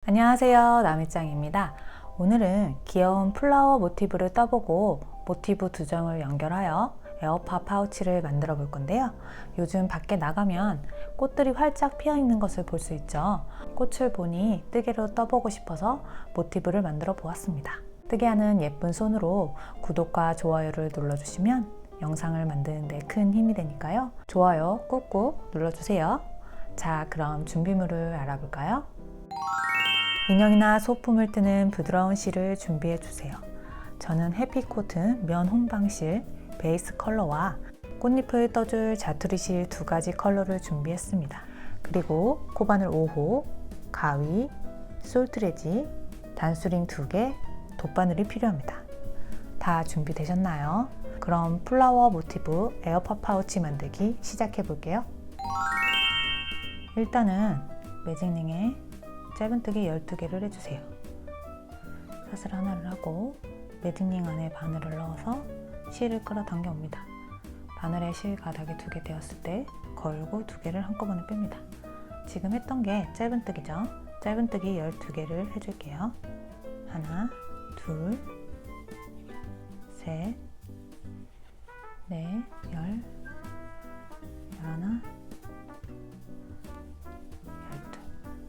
안녕하세요, 남일장입니다. 오늘은 귀여운 플라워 모티브를 떠보고 모티브 두 점을 연결하여 에어팟 파우치를 만들어 볼 건데요. 요즘 밖에 나가면 꽃들이 활짝 피어 있는 것을 볼 수 있죠. 꽃을 보니 뜨개로 떠보고 싶어서 모티브를 만들어 보았습니다. 뜨개하는 예쁜 손으로 구독과 좋아요를 눌러주시면 영상을 만드는 데 큰 힘이 되니까요. 좋아요 꾹꾹 눌러주세요. 자, 그럼 준비물을 알아볼까요? 인형이나 소품을 뜨는 부드러운 실을 준비해 주세요. 저는 해피코튼 면 혼방실 베이스 컬러와 꽃잎을 떠줄 자투리 실 2가지 컬러를 준비했습니다. 그리고 코바늘 5호, 가위, 솔트레지, 단수링 2개, 돗바늘이 필요합니다. 다 준비되셨나요? 그럼 플라워 모티브 에어팟 파우치 만들기 시작해 볼게요. 일단은 매직링에 짧은뜨기 12개를 해주세요. 사슬 하나를 하고 매직링 안에 바늘을 넣어서 실을 끌어당겨 옵니다. 바늘에 실 가닥이 2개 되었을 때 걸고 2개를 한꺼번에 뺍니다. 지금 했던 게 짧은뜨기죠. 짧은뜨기 12개를 해줄게요. 하나, 둘, 셋, 넷, 열하나,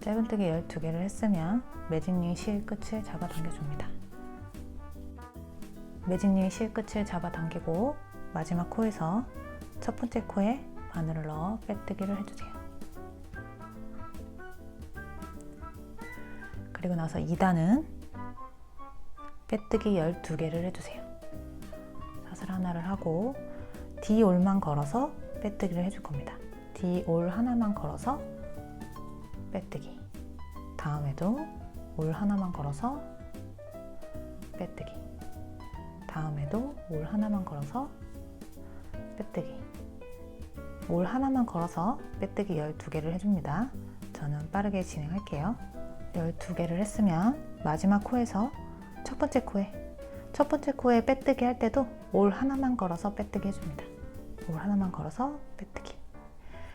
짧은뜨기 12개를 했으면 매직링 실 끝을 잡아당겨줍니다. 매직링 실 끝을 잡아당기고 마지막 코에서 첫 번째 코에 바늘을 넣어 빼뜨기를 해주세요. 그리고 나서 2단은 빼뜨기 12개를 해주세요. 사슬 하나를 하고 D올만 걸어서 빼뜨기를 해줄 겁니다. D올 하나만 걸어서 빼뜨기. 다음에도 올 하나만 걸어서 빼뜨기. 다음에도 올 하나만 걸어서 빼뜨기. 올 하나만 걸어서 빼뜨기 12개를 해줍니다. 저는 빠르게 진행할게요. 12개를 했으면 마지막 코에서 첫 번째 코에 빼뜨기 할 때도 올 하나만 걸어서 빼뜨기 해줍니다. 올 하나만 걸어서 빼뜨기.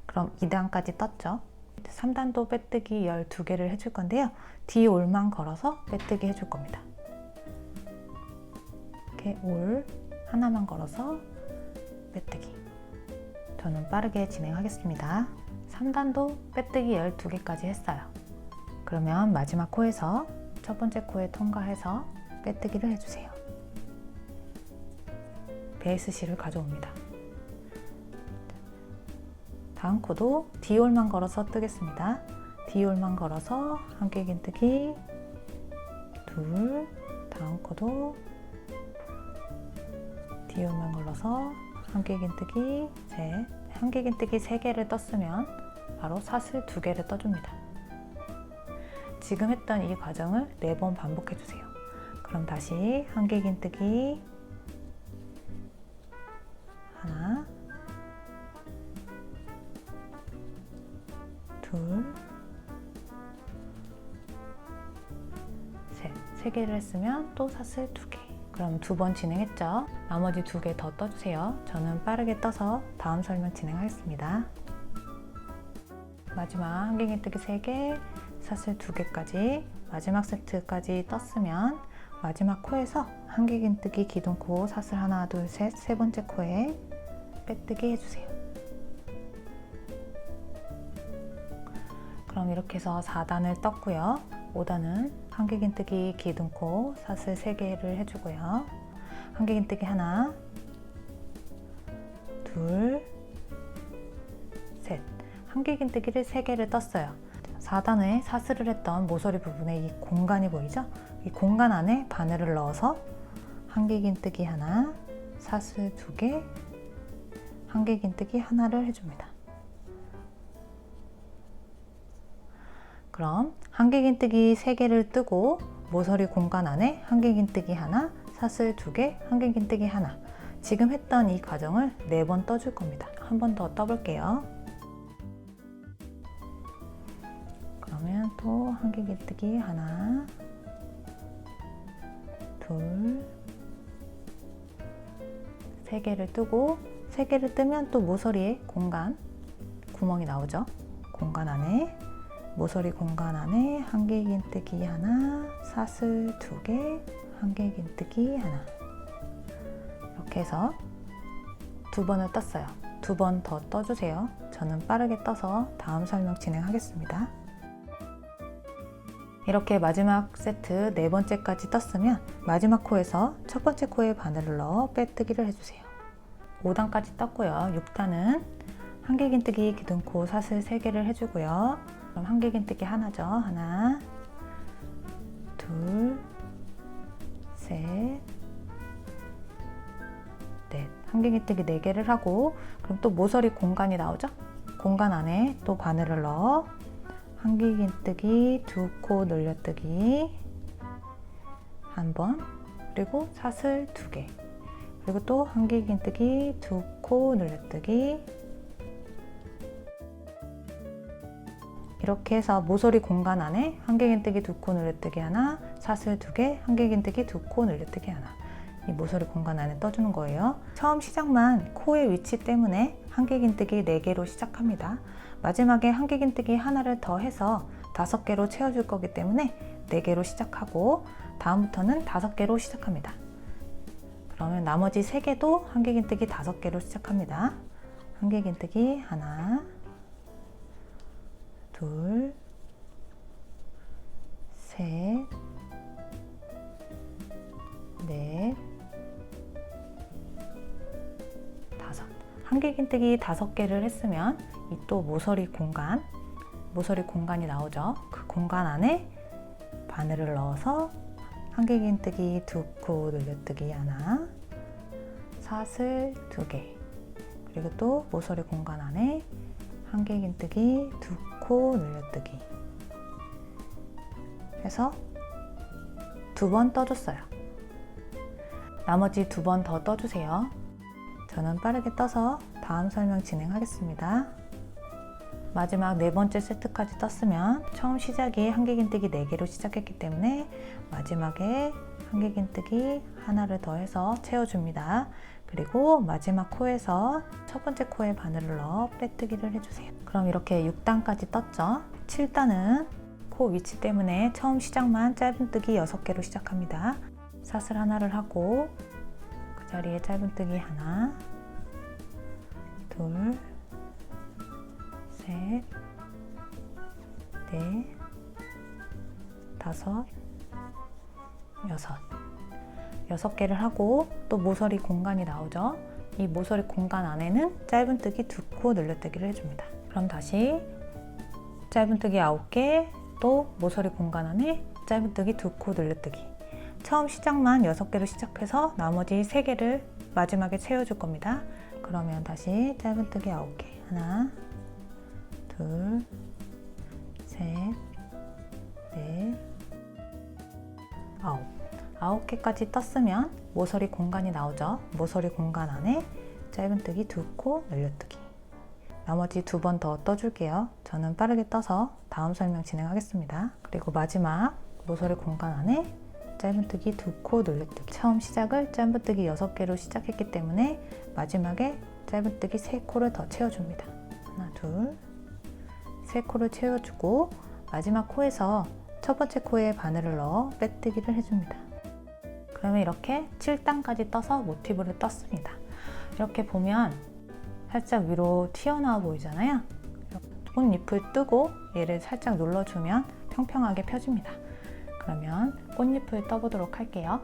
그럼 2단까지 떴죠? 3단도 빼뜨기 12개를 해줄 건데요. D올만 걸어서 빼뜨기 해줄 겁니다. 이렇게 올 하나만 걸어서 빼뜨기. 저는 빠르게 진행하겠습니다. 3단도 빼뜨기 12개까지 했어요. 그러면 마지막 코에서 첫 번째 코에 통과해서 빼뜨기를 해주세요. 베이스 실을 가져옵니다. 다음 코도 D올만 걸어서 뜨겠습니다. D올만 걸어서 함께 긴뜨기 둘, 다음 코도 D올만 걸어서 함께 긴뜨기 셋, 함께 긴뜨기 3개를 떴으면 바로 사슬 2개를 떠줍니다. 지금 했던 이 과정을 4번 반복해 주세요. 그럼 다시 함께 긴뜨기 하나, 둘, 셋. 3개를 했으면 또 사슬 2개. 그럼 2번 진행했죠? 나머지 2개 더 떠주세요. 저는 빠르게 떠서 다음 설명 진행하겠습니다. 마지막 함께 긴뜨기 3개, 사슬 2개까지 마지막 세트까지 떴으면 마지막 코에서 함께 긴뜨기 기둥코 사슬 하나, 둘, 셋, 세 번째 코에 빼뜨기 해주세요. 그럼 이렇게 해서 4단을 떴고요. 5단은 함께 긴뜨기 기둥코 사슬 3개를 해주고요. 함께 긴뜨기 하나, 둘, 셋. 함께 긴뜨기를 3개를 떴어요. 4단에 사슬을 했던 모서리 부분에 이 공간이 보이죠? 이 공간 안에 바늘을 넣어서 함께 긴뜨기 하나, 사슬 2개, 함께 긴뜨기 하나를 해줍니다. 그럼 함께 긴뜨기 3개를 뜨고 모서리 공간 안에 함께 긴뜨기 하나, 사슬 2개, 함께 긴뜨기 하나. 지금 했던 이 과정을 4번 떠줄 겁니다. 한 번 더 떠볼게요. 그러면 또 함께 긴뜨기 하나, 둘, 3개를 뜨고 3개를 뜨면 또 모서리에 공간, 구멍이 나오죠. 공간 안에 모서리 공간 안에 한길긴뜨기 하나, 사슬 2개, 한길긴뜨기 하나. 이렇게 해서 2번을 떴어요. 2번 더 떠주세요. 저는 빠르게 떠서 다음 설명 진행하겠습니다. 이렇게 마지막 세트 4번째까지 떴으면 마지막 코에서 첫 번째 코에 바늘을 넣어 빼뜨기를 해주세요. 5단까지 떴고요. 6단은 한길긴뜨기 기둥코 사슬 3개를 해주고요. 그럼 한길긴뜨기 하나죠. 하나, 둘, 셋, 넷. 한길긴뜨기 4개를 하고, 그럼 또 모서리 공간이 나오죠? 공간 안에 또 바늘을 넣어 한길긴뜨기 2코 늘려뜨기 한 번, 그리고 사슬 2개, 그리고 또 한길긴뜨기 2코 늘려뜨기. 이렇게 해서 모서리 공간 안에 한길긴뜨기 2코 늘려뜨기 하나, 사슬 2개, 한길긴뜨기 2코 늘려뜨기 하나. 이 모서리 공간 안에 떠주는 거예요. 처음 시작만 코의 위치 때문에 한길긴뜨기 4개로 시작합니다. 마지막에 한길긴뜨기 하나를 더 해서 5개로 채워줄 거기 때문에 4개로 시작하고, 다음부터는 5개로 시작합니다. 그러면 나머지 3개도 한길긴뜨기 5개로 시작합니다. 한길긴뜨기 하나, 둘, 셋, 넷, 5. 한길긴뜨기 5개를 했으면 이 또 모서리 공간이 나오죠. 그 공간 안에 바늘을 넣어서 한길긴뜨기 2코 늘려뜨기 하나, 사슬 2개, 그리고 또 모서리 공간 안에 한길긴뜨기 2코 늘려뜨기 해서 2번 떠줬어요. 나머지 2번 더 떠주세요. 저는 빠르게 떠서 다음 설명 진행하겠습니다. 마지막 4번째 세트까지 떴으면 처음 시작이 한길긴뜨기 4개로 시작했기 때문에 마지막에 한길긴뜨기 하나를 더 해서 채워줍니다. 그리고 마지막 코에서 첫 번째 코에 바늘을 넣어 빼뜨기를 해주세요. 그럼 이렇게 6단까지 떴죠. 7단은 코 위치 때문에 처음 시작만 짧은뜨기 6개로 시작합니다. 사슬 하나를 하고 그 자리에 짧은뜨기 하나, 둘, 셋, 넷, 5, 6개를 하고 또 모서리 공간이 나오죠. 이 모서리 공간 안에는 짧은뜨기 2코 늘려뜨기를 해줍니다. 그럼 다시 짧은뜨기 9개, 또 모서리 공간 안에 짧은뜨기 2코 늘려뜨기. 처음 시작만 6개로 시작해서 나머지 3개를 마지막에 채워줄 겁니다. 그러면 다시 짧은뜨기 9개, 하나, 둘, 셋, 넷, 9개까지 떴으면 모서리 공간이 나오죠. 모서리 공간 안에 짧은뜨기 2코 늘려뜨기. 나머지 2번 더 떠줄게요. 저는 빠르게 떠서 다음 설명 진행하겠습니다. 그리고 마지막 모서리 공간 안에 짧은뜨기 2코 늘려뜨기. 처음 시작을 짧은뜨기 6개로 시작했기 때문에 마지막에 짧은뜨기 3코를 더 채워줍니다. 하나, 둘, 3코를 채워주고 마지막 코에서 첫 번째 코에 바늘을 넣어 빼뜨기를 해줍니다. 그러면 이렇게 7단까지 떠서 모티브를 떴습니다. 이렇게 보면 살짝 위로 튀어나와 보이잖아요. 꽃잎을 뜨고 얘를 살짝 눌러주면 평평하게 펴집니다. 그러면 꽃잎을 떠보도록 할게요.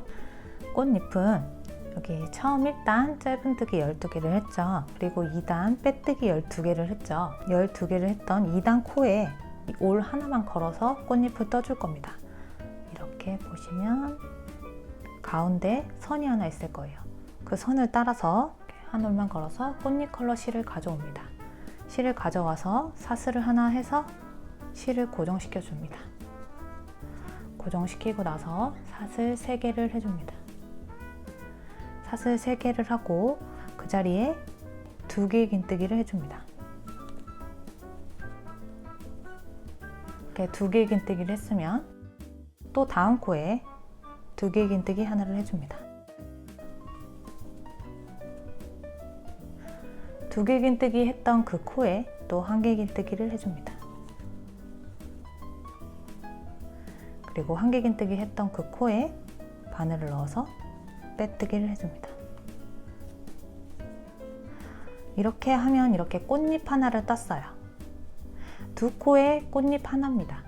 꽃잎은 여기 처음 1단 짧은뜨기 12개를 했죠. 그리고 2단 빼뜨기 12개를 했죠. 12개를 했던 2단 코에 올 하나만 걸어서 꽃잎을 떠줄 겁니다. 이렇게 보시면 가운데 선이 하나 있을 거예요. 그 선을 따라서 한 올만 걸어서 꽃잎 컬러 실을 가져옵니다. 실을 가져와서 사슬을 하나 해서 실을 고정시켜 줍니다. 고정시키고 나서 사슬 3개를 해줍니다. 사슬 3개를 하고 그 자리에 2개의 긴뜨기를 해줍니다. 이렇게 2개의 긴뜨기를 했으면 또 다음 코에 2개의 긴뜨기 하나를 해줍니다. 2개 긴뜨기 했던 그 코에 또 1개 긴뜨기를 해줍니다. 그리고 한길긴뜨기 했던 그 코에 바늘을 넣어서 빼뜨기를 해줍니다. 이렇게 하면 이렇게 꽃잎 하나를 땄어요. 두 코에 꽃잎 하나입니다.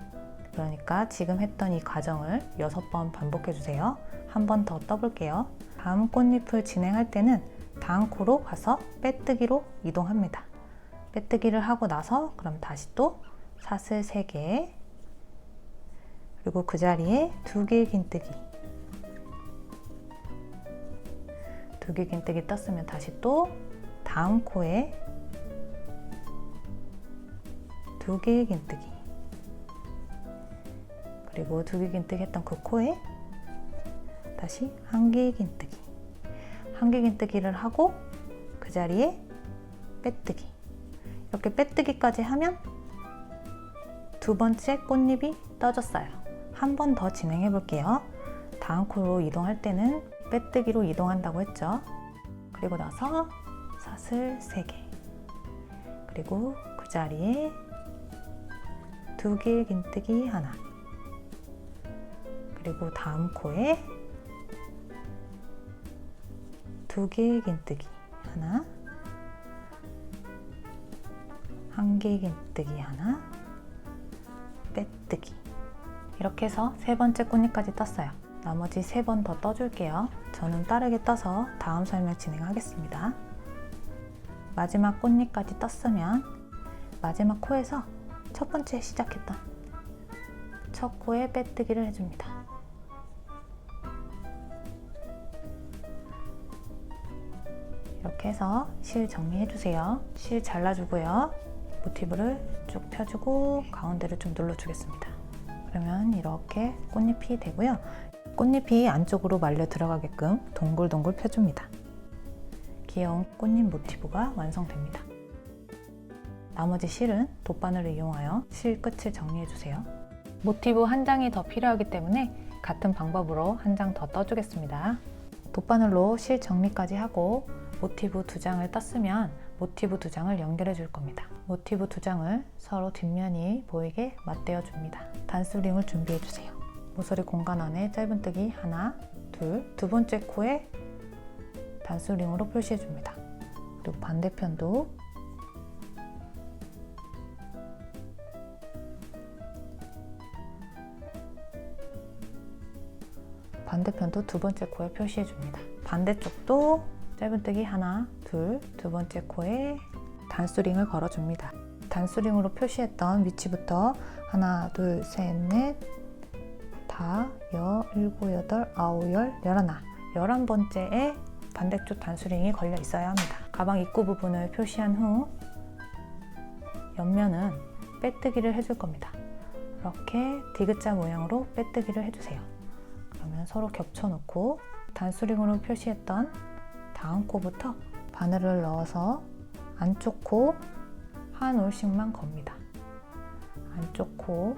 그러니까 지금 했던 이 과정을 6번 반복해 주세요. 한 번 더 떠볼게요. 다음 꽃잎을 진행할 때는 다음 코로 가서 빼뜨기로 이동합니다. 빼뜨기를 하고 나서 그럼 다시 또 사슬 3개, 그리고 그 자리에 2개의 긴뜨기, 2개 긴뜨기 떴으면 다시 또 다음 코에 2개의 긴뜨기, 그리고 2개 긴뜨기 했던 그 코에 다시 1개의 긴뜨기, 1개 긴뜨기를 하고 그 자리에 빼뜨기. 이렇게 빼뜨기까지 하면 두 번째 꽃잎이 떠졌어요. 한 번 더 진행해 볼게요. 다음 코로 이동할 때는 빼뜨기로 이동한다고 했죠. 그리고 나서 사슬 3개, 그리고 그 자리에 2개의 긴뜨기 하나, 그리고 다음 코에 2개의 긴뜨기 하나, 1개의 긴뜨기 하나, 빼뜨기. 이렇게 해서 3번째 꽃잎까지 떴어요. 나머지 3번 더 떠줄게요. 저는 빠르게 떠서 다음 설명 진행하겠습니다. 마지막 꽃잎까지 떴으면 마지막 코에서 첫 번째 시작했던 첫 코에 빼뜨기를 해줍니다. 이렇게 해서 실 정리해주세요. 실 잘라주고요. 모티브를 쭉 펴주고 가운데를 좀 눌러주겠습니다. 그러면 이렇게 꽃잎이 되고요. 꽃잎이 안쪽으로 말려 들어가게끔 동글동글 펴줍니다. 귀여운 꽃잎 모티브가 완성됩니다. 나머지 실은 돗바늘을 이용하여 실 끝을 정리해주세요. 모티브 한 장이 더 필요하기 때문에 같은 방법으로 한 장 더 떠주겠습니다. 돗바늘로 실 정리까지 하고 모티브 2장을 떴으면 모티브 2장을 연결해 줄 겁니다. 모티브 2장을 서로 뒷면이 보이게 맞대어 줍니다. 단수링을 준비해 주세요. 모서리 공간 안에 짧은뜨기 하나, 둘, 두 번째 코에 단수링으로 표시해 줍니다. 그리고 반대편도 두 번째 코에 표시해 줍니다. 반대쪽도 짧은뜨기 하나, 둘, 두 번째 코에 단수링을 걸어줍니다. 단수링으로 표시했던 위치부터 하나, 둘, 셋, 넷, 다, 여, 일곱, 여덟, 아홉, 열, 열하나, 11번째에 반대쪽 단수링이 걸려 있어야 합니다. 가방 입구 부분을 표시한 후 옆면은 빼뜨기를 해줄 겁니다. 이렇게 디귿자 모양으로 빼뜨기를 해주세요. 그러면 서로 겹쳐놓고 단수링으로 표시했던 다음 코부터 바늘을 넣어서 안쪽 코 한 올씩만 겁니다. 안쪽 코,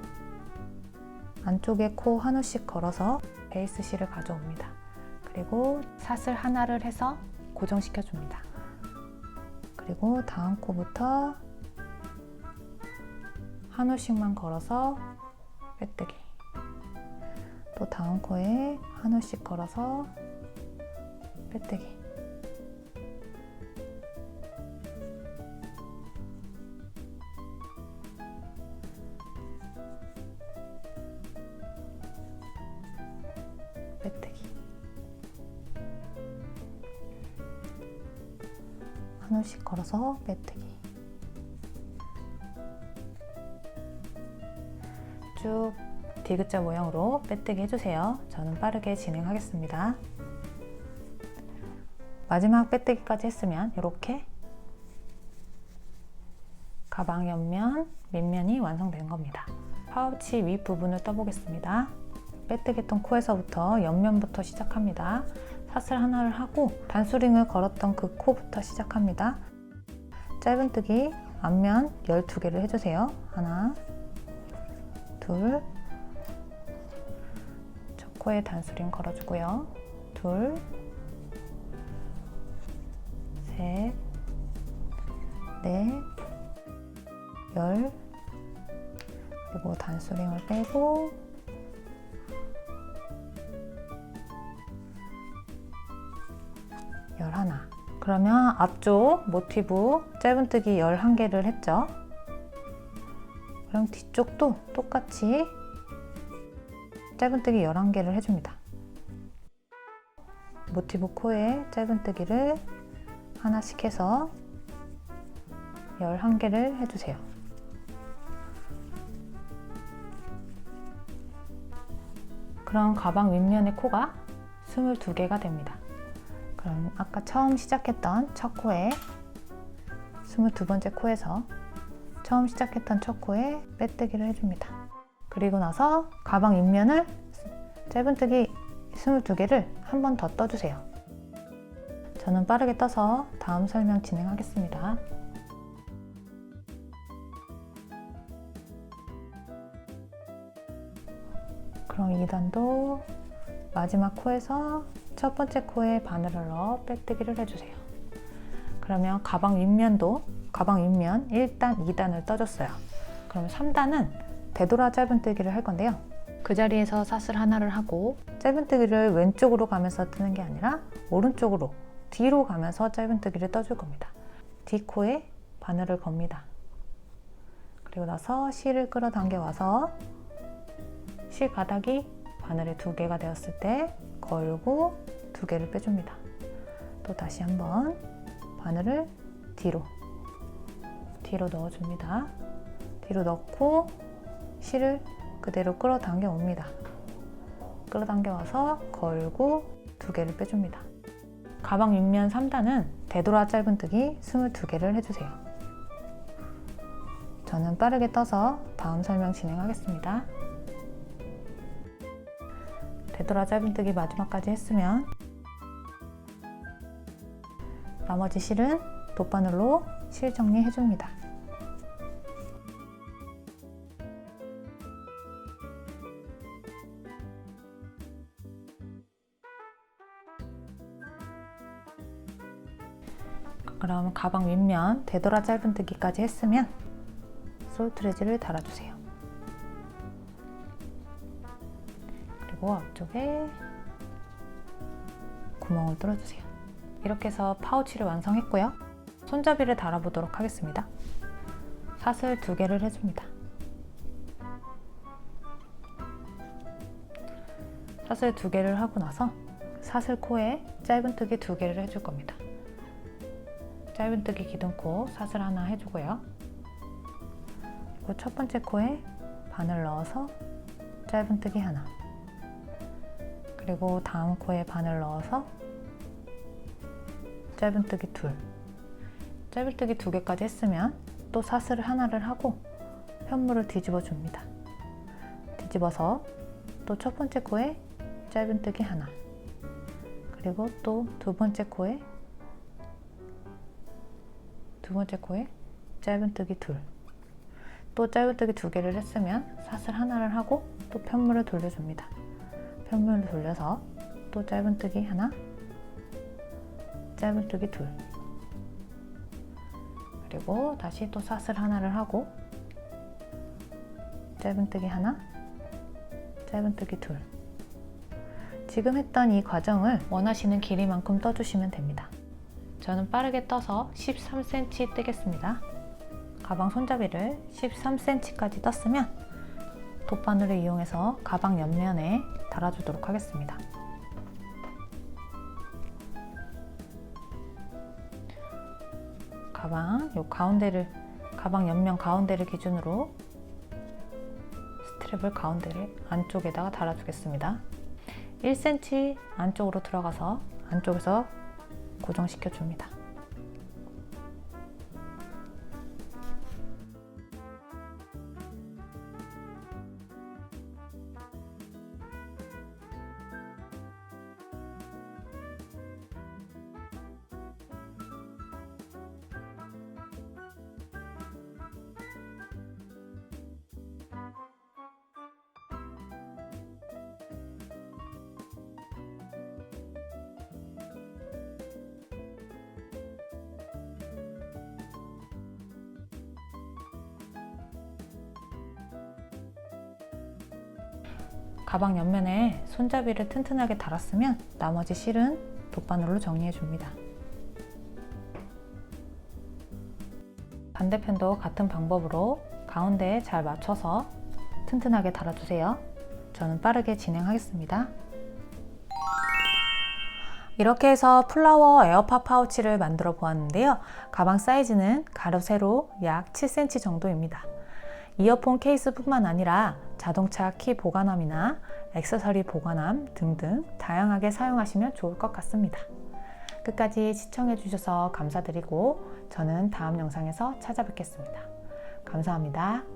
안쪽에 코 한 올씩 걸어서 베이스 실을 가져옵니다. 그리고 사슬 하나를 해서 고정시켜 줍니다. 그리고 다음 코부터 한 올씩만 걸어서 빼뜨기, 또 다음 코에 한 올씩 걸어서 빼뜨기, 빼뜨기, 한 올씩 걸어서 빼뜨기, 쭉 디귿자 모양으로 빼뜨기 해주세요. 저는 빠르게 진행하겠습니다. 마지막 빼뜨기까지 했으면 이렇게 가방 옆면, 밑면이 완성된 겁니다. 파우치 윗부분을 떠보겠습니다. 빼뜨기했던 코에서부터 옆면부터 시작합니다. 사슬 하나를 하고 단수링을 걸었던 그 코부터 시작합니다. 짧은뜨기 앞면 12개를 해주세요. 하나, 둘, 첫 코에 단수링 걸어주고요. 둘, 셋, 넷, 열, 그리고 단수링을 빼고 그러면 앞쪽 모티브 짧은뜨기 11개를 했죠. 그럼 뒤쪽도 똑같이 짧은뜨기 11개를 해줍니다. 모티브 코에 짧은뜨기를 하나씩 해서 11개를 해주세요. 그럼 가방 윗면의 코가 22개가 됩니다. 그럼 아까 처음 시작했던 첫 코에 22번째 코에서 처음 시작했던 첫 코에 빼뜨기를 해줍니다. 그리고 나서 가방 윗면을 짧은뜨기 22개를 한 번 더 떠주세요. 저는 빠르게 떠서 다음 설명 진행하겠습니다. 그럼 2단도 마지막 코에서 첫 번째 코에 바늘을 넣어 빼뜨기를 해주세요. 그러면 가방 윗면 1단, 2단을 떠줬어요. 그럼 3단은 되돌아 짧은뜨기를 할 건데요. 그 자리에서 사슬 하나를 하고 짧은뜨기를 왼쪽으로 가면서 뜨는 게 아니라 오른쪽으로 뒤로 가면서 짧은뜨기를 떠줄 겁니다. 뒷코에 바늘을 겁니다. 그리고 나서 실을 끌어당겨 와서 실 가닥이 바늘이 2개가 되었을 때 걸고 2개를 빼줍니다. 또 다시 한번 바늘을 뒤로 넣어줍니다. 뒤로 넣고 실을 그대로 끌어당겨 옵니다. 끌어당겨 와서 걸고 2개를 빼줍니다. 가방 윗면 3단은 되돌아 짧은뜨기 22개를 해주세요. 저는 빠르게 떠서 다음 설명 진행하겠습니다. 되돌아 짧은뜨기 마지막까지 했으면 나머지 실은 돗바늘로 실 정리해 줍니다. 그럼 가방 윗면 되돌아 짧은뜨기까지 했으면 솔트레지를 달아주세요. 그리고 앞쪽에 구멍을 뚫어주세요. 이렇게 해서 파우치를 완성했고요. 손잡이를 달아보도록 하겠습니다. 사슬 2개를 해줍니다. 사슬 2개를 하고 나서 사슬 코에 짧은뜨기 2개를 해줄 겁니다. 짧은뜨기 기둥코 사슬 하나 해주고요. 그리고 첫 번째 코에 바늘 넣어서 짧은뜨기 하나, 그리고 다음 코에 바늘 넣어서 짧은뜨기 2, 짧은뜨기 2개까지 했으면 또 사슬 하나를 하고 편물을 뒤집어 줍니다. 뒤집어서 또 첫 번째 코에 짧은뜨기 하나, 그리고 또 두 번째 코에 짧은뜨기 2, 또 짧은뜨기 2개를 했으면 사슬 하나를 하고 또 편물을 돌려줍니다. 편물을 돌려서 또 짧은뜨기 하나, 짧은뜨기 2, 그리고 다시 또 사슬 하나를 하고 짧은뜨기 하나, 짧은뜨기 2. 지금 했던 이 과정을 원하시는 길이만큼 떠주시면 됩니다. 저는 빠르게 떠서 13cm 뜨겠습니다. 가방 손잡이를 13cm까지 떴으면 돗바늘을 이용해서 가방 옆면에 달아주도록 하겠습니다. 가방 옆면 가운데를 기준으로 스트랩을 안쪽에다가 달아주겠습니다. 1cm 안쪽으로 들어가서 안쪽에서 고정시켜 줍니다. 가방 옆면에 손잡이를 튼튼하게 달았으면 나머지 실은 돗바늘로 정리해 줍니다. 반대편도 같은 방법으로 가운데에 잘 맞춰서 튼튼하게 달아주세요. 저는 빠르게 진행하겠습니다. 이렇게 해서 플라워 에어팟 파우치를 만들어 보았는데요. 가방 사이즈는 가로 세로 약 7cm 정도입니다. 이어폰 케이스뿐만 아니라 자동차 키 보관함이나 액세서리 보관함 등등 다양하게 사용하시면 좋을 것 같습니다. 끝까지 시청해 주셔서 감사드리고 저는 다음 영상에서 찾아뵙겠습니다. 감사합니다.